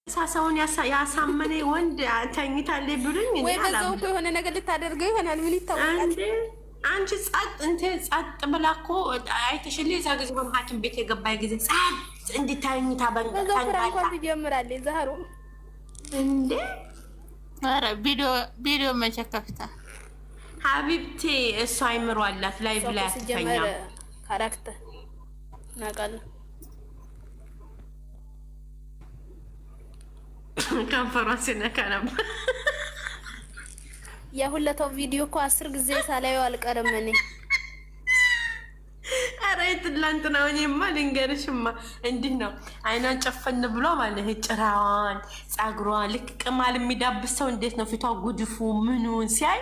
ሳሳውን ያሳመነ ወንድ ተኝታለች ብሉኝ ወይ በዛው የሆነ ነገር ልታደርገው ይሆናል። ምን ይታወቃል? አንቺ ጸጥ ብላ እኮ አይተሽልኝ እዛ ጊዜ ሐኪም ቤት የገባ ጊዜ ጸጥ እንድታኝታ በዛው ፍራንኳን ትጀምራለች ዛሩ እንዴ። ኧረ ቪዲዮ መቼ ከፍታ ሀቢብቴ እሷ አይምሮ አላት ላይ ብላ ያተኛ ካራክተር ናቃለ ከንፈሯን ሲነካ ነበር። የሁለታው ቪዲዮ እኮ 10 ጊዜ ሳላየው አልቀርም እኔ። ኧረ ትላንትና እኔማ ልንገርሽማ እንዲህ ነው አይኗን ጨፈን ብሎ ማለት ጭራዋን ጸጉሯን ልክ ቅማል የሚዳብስ ሰው እንዴት ነው ፊቷ ጉድፉ ምኑን ሲያይ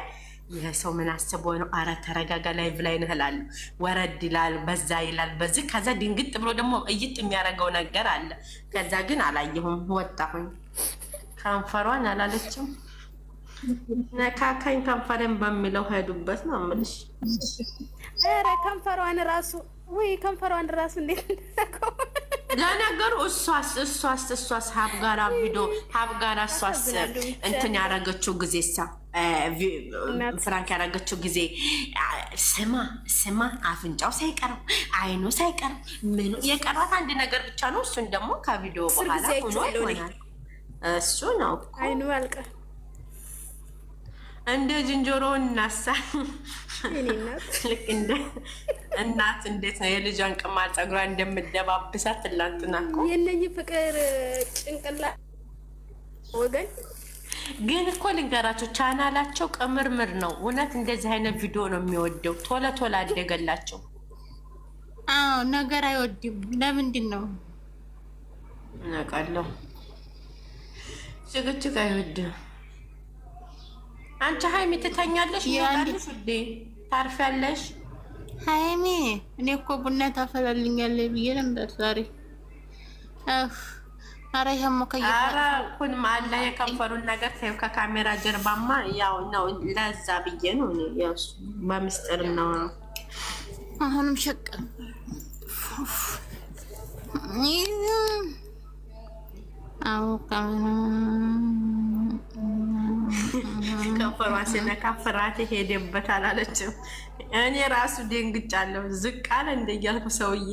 ይሄ ሰው ምን አስቦ ነው? ኧረ ተረጋጋ ላይቭ ላይ ነህ እላለሁ። ወረድ ይላል በዛ ይላል በዚህ ከዛ ድንግጥ ብሎ ደግሞ እይጥ የሚያደርገው ነገር አለ። ከዛ ግን አላየሁም ወጣሁኝ። ከንፈሯን አላለችም ነካካኝ ከንፈሬን በሚለው ሄዱበት ነው የምልሽ። ኧረ ከንፈሯን ራሱ ወይ ከንፈሯን ራሱ እንዴት እንደተከው ለነገሩ እሷስ ሀብጋራ ቪዲዮ ሀብጋራ እሷስ እንትን ያደረገችው ጊዜሳ ፍራንክ ያደረገችው ጊዜ ስማ አፍንጫው ሳይቀረው አይኑ ሳይቀረው ምኑ የቀራት አንድ ነገር ብቻ ነው። እሱን ደግሞ ከቪዲዮ በኋላ ሆኖ ይሆናል። እሱ ነው አይኑ አልቀር እንደ ዝንጀሮ እናሳ ልክ እንደ እናት እንዴት ነው የልጇን ቅማል ጸጉሯን እንደምደባብሳት ትላንትና እኮ የነኚህ ፍቅር ጭንቅላ ወገን ግን እኮ ልንገራቸው ቻናላቸው ቅምርምር ነው። እውነት እንደዚህ አይነት ቪዲዮ ነው የሚወደው። ቶሎ አደገላቸው። አዎ ነገር አይወድም። ለምንድን ነው እናውቃለሁ። ጭቅጭቅ አይወድም። አንቺ ሀይሚ ትተኛለሽ ይላልሽ እንዴ? ታርፊያለሽ? ሀይሚ እኔ እኮ ቡና ታፈላልኛለች ብዬ ነበር ዛሬ። ኧረ ይሄማ ኧረ ኩን ማለ የከንፈሩን ነገር ተይው። ከካሜራ ጀርባማ ያው ነው። ለዛ ብዬ ነው እኔ ያው በምስጢር ነው። አሁንም ሸቀ አው ከንፈሯ ሲነካ ፍርሃት ሄደበት አላለችም። እኔ ራሱ ደንግጫለሁ። ዝቅ አለ እንደያልኩ ሰውዬ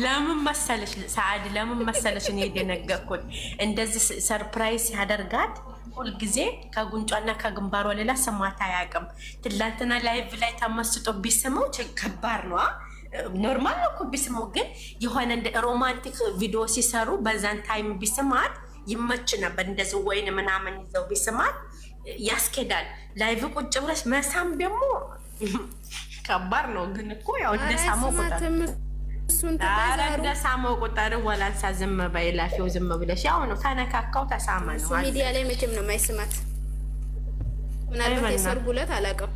ለምን መሰለሽ ሰዓድ ለምን መሰለሽ እኔ የደነገርኩት እንደዚህ ሰርፕራይዝ ያደርጋት ሁልጊዜ ከጉንጯና ከግንባሯ ሌላ ስሟት አያውቅም። ትላንትና ላይቭ ላይ ተመስጦ ቢስመው ከባድ ነው። ኖርማል ነው እኮ ቢስመው፣ ግን የሆነ እንደ ሮማንቲክ ቪዲዮ ሲሰሩ በዛን ታይም ቢስማት ይመች ነበር። እንደዚህ ወይን ምናምን ይዘው ቢስማት ያስኬዳል። ላይቭ ቁጭ ብለሽ መሳም ደግሞ ከባድ ነው። ግን እኮ ያው እንደሳመው ቁጥር እንደሳመው ቁጥር ወላንሳ ዝም በይ ላፊው ዝም ብለሽ ያው ነው ተነካካው ተሳማ ነው። ሚዲያ ላይ መቼም ነው የማይስማት። ምናልባት የሰርጉ ዕለት አላውቅም።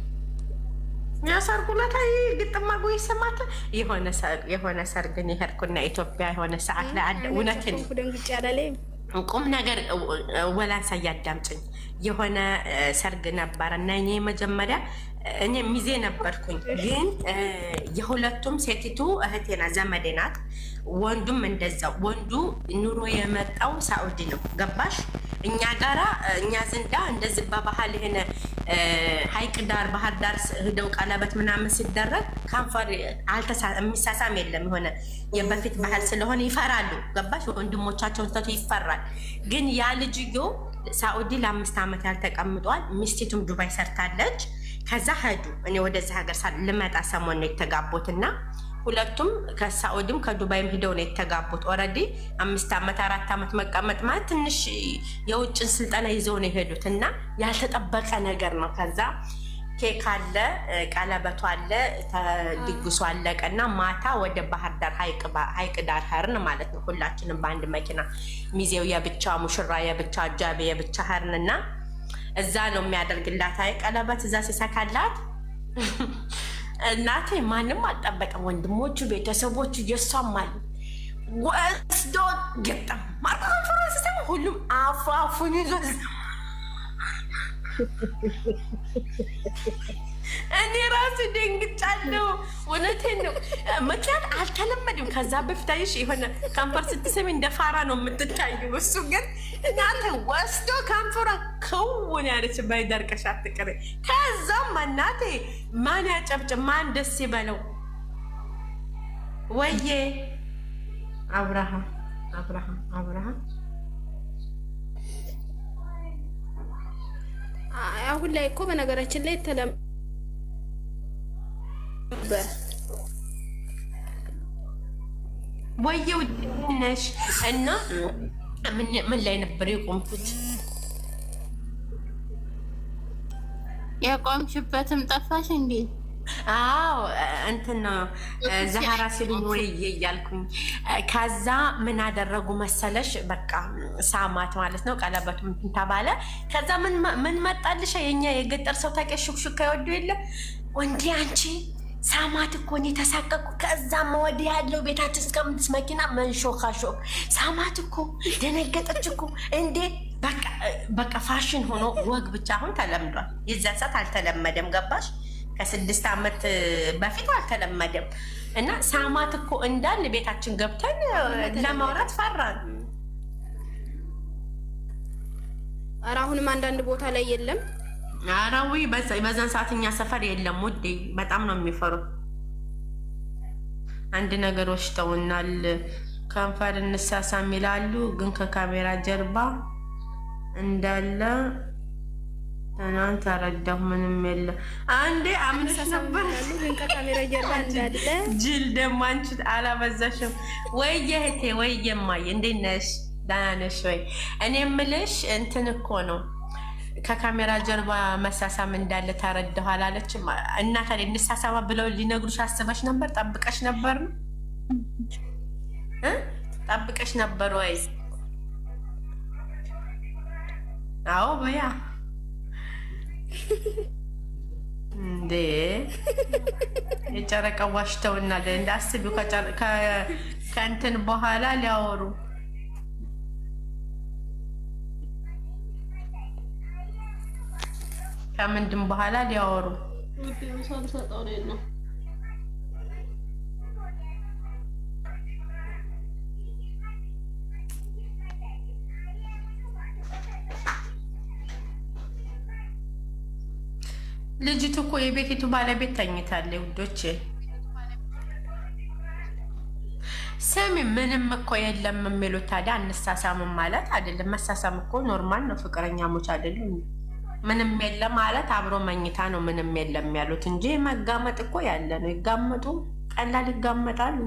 የሰርጉ ዕለት ግጥም አድርጎ ይስማት። የሆነ ሰርግን የሄድኩና ኢትዮጵያ የሆነ ሰዓት ላይ አለ። እውነትን ቁም ነገር ወላንሳ እያዳምጭኝ የሆነ ሰርግ ነበረ እና እኔ መጀመሪያ እኔ ሚዜ ነበርኩኝ። ግን የሁለቱም ሴቲቱ እህቴና ዘመዴ ናት። ወንዱም እንደዛው። ወንዱ ኑሮ የመጣው ሳኡዲ ነው። ገባሽ? እኛ ጋራ እኛ ዝንዳ እንደዚህ በባህል ይሄን ሀይቅ ዳር ባህር ዳር ሄደው ቀለበት ምናምን ሲደረግ ከንፈር የሚሳሳም የለም። የሆነ የበፊት ባህል ስለሆነ ይፈራሉ። ገባሽ? ወንድሞቻቸውን ተቱ ይፈራል። ግን ያ ልጅዮ ሳኡዲ ለ5 ዓመት ያልተቀምጧል። ሚስቲቱም ዱባይ ሰርታለች። ከዛ ሄዱ። እኔ ወደዚህ ሀገር ልመጣ ሰሞን ነው የተጋቡት እና ሁለቱም ከሳኡዲም ከዱባይም ሂደው ነው የተጋቡት። ኦልሬዲ 5 ዓመት 4 ዓመት መቀመጥ ማለት ትንሽ የውጭን ስልጠና ይዘው ነው የሄዱት እና ያልተጠበቀ ነገር ነው። ከዛ ኬክ አለ፣ ቀለበቱ አለ፣ ድግሱ አለቀ እና ማታ ወደ ባህር ዳር ሀይቅ ዳር ሄርን ማለት ነው። ሁላችንም በአንድ መኪና፣ ሚዜው የብቻ፣ ሙሽራ የብቻ፣ አጃቢ የብቻ ሄርን እና እዛ ነው የሚያደርግላት ቀለበት እዛ ሲሰካላት እናቴ ማንም አልጠበቀም። ወንድሞቹ ቤተሰቦቹ እየሷማሉ ወስዶ ገጠም ማርቆን ፍራንስ ሰው ሁሉም አፋፉን ይዞ እኔ ራሱ ደንግጫለሁ። እውነቴን ነው። ምክንያት አልተለመድም። ከዛ በፊት አይሽ የሆነ ከንፈር ስትስሚ እንደ ፋራ ነው የምትታየው። እሱ ግን እናንተ ወስዶ ከንፈሯ ከውን ያለች ባይደርቀሽ አትቀሪ። ከዛም እናቴ ማን ያጨብጭብ ማን ደስ ይበለው። ወዬ አብርሃም አሁን ላይ እኮ በነገራችን ላይ ወየው ነሽ እና ምን ላይ ነበር የቆምኩት? የቆምሽበትም ጠፋሽ እንዴ? አዎ እንትን ነው ዛህራ ሲሉኝ ወይዬ እያልኩኝ ከዛ ምን አደረጉ መሰለሽ? በቃ ሳማት ማለት ነው። ቀለበቱ እንትን ተባለ። ከዛ ምን መጣልሽ? የኛ የገጠር ሰው ታውቂያለሽ፣ ሹክሹካ ይወዱ የለ ወንዴ አንቺ ሳማት እኮ እኔ ተሳቀቁ። ከዛም ወዲህ ያለው ቤታችን እስከምትስ መኪና መንሾካሾክ ሳማት እኮ ደነገጠች እኮ እንዴ። በቃ ፋሽን ሆኖ ወግ ብቻ አሁን ተለምዷል። የዛን ሰዓት አልተለመደም። ገባሽ? ከ6 ዓመት በፊት አልተለመደም። እና ሳማት እኮ እንዳል ቤታችን ገብተን ለማውራት ፈራን። ኧረ አሁንም አንዳንድ ቦታ ላይ የለም። አራዊ በዛን ሰዓት እኛ ሰፈር የለም ውዴ። በጣም ነው የሚፈሩት። አንድ ነገር ወሽተውናል። ከንፈር እንሳሳም ይላሉ፣ ግን ከካሜራ ጀርባ እንዳለ ትናንት ተረዳሁ። ምንም የለም። አንዴ አምነሽ ነበር ግን ከካሜራ ጀርባ እንዳለ ጅል። ደግሞ አንቺ አላበዛሽም ወይ እህቴ? ወይ የማየ እንዴት ነሽ? ደህና ነሽ ወይ? እኔ የምልሽ እንትን እኮ ነው ከካሜራ ጀርባ መሳሳም እንዳለ ተረዳሁ አላለችም? እና ታዲያ እንሳሳማ ብለው ሊነግሩሽ አስበሽ ነበር? ጠብቀሽ ነበር ነው ጠብቀሽ ነበር ወይ? አዎ በያ እንዴ የጨረቃ ዋሽተውናል። እንዳስቢው ከእንትን በኋላ ሊያወሩ ከምንድን በኋላ ሊያወሩ ልጅቱ እኮ የቤቲቱ ባለቤት ተኝታለች ውዶቼ። ስሚ ምንም እኮ የለም የሚሉት ታዲያ እንሳሳምም ማለት አይደለም። መሳሳም እኮ ኖርማል ነው። ፍቅረኛሞች አይደሉም? ምንም የለም ማለት አብሮ መኝታ ነው። ምንም የለም ያሉት እንጂ መጋመጥ እኮ ያለ ነው። ይጋመጡ፣ ቀላል ይጋመጣሉ።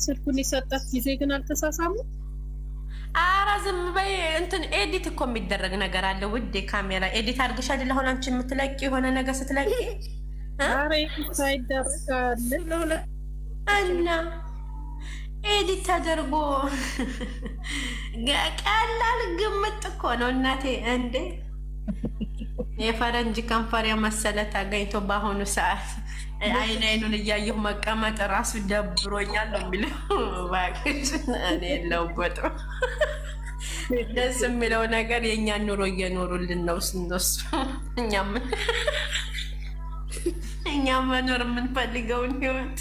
ስልኩን የሰጣት ጊዜ ግን አልተሳሳሙ። ኧረ ዝም በይ። እንትን ኤዲት እኮ የሚደረግ ነገር አለ ውዴ። ካሜራ ኤዲት አድርገሽ አይደል አሁን አንቺ የምትለቂ የሆነ ነገር ስትለቂ ሳይደርጋለ እና ኤዲት ተደርጎ ቀላል ግምት እኮ ነው እናቴ። እንዴ የፈረንጅ ከንፈር የመሰለ ተገኝቶ በአሁኑ ሰዓት አይን አይኑን እያየሁ መቀመጥ ራሱ ደብሮኛል ነው የሚለው። እባክሽ እኔ የለውበትም። ደስ የሚለው ነገር የእኛን ኑሮ እየኖሩልን ነው ስንወስ እኛም መኖር የምንፈልገውን ህይወት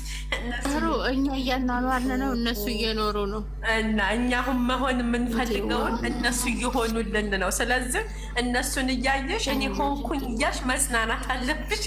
እኛ እያናኗርን ነው፣ እነሱ እየኖሩ ነው። እና እኛ አሁን መሆን የምንፈልገውን እነሱ እየሆኑልን ነው። ስለዚህ እነሱን እያየሽ እኔ ሆንኩኝ እያልሽ መጽናናት አለብሽ።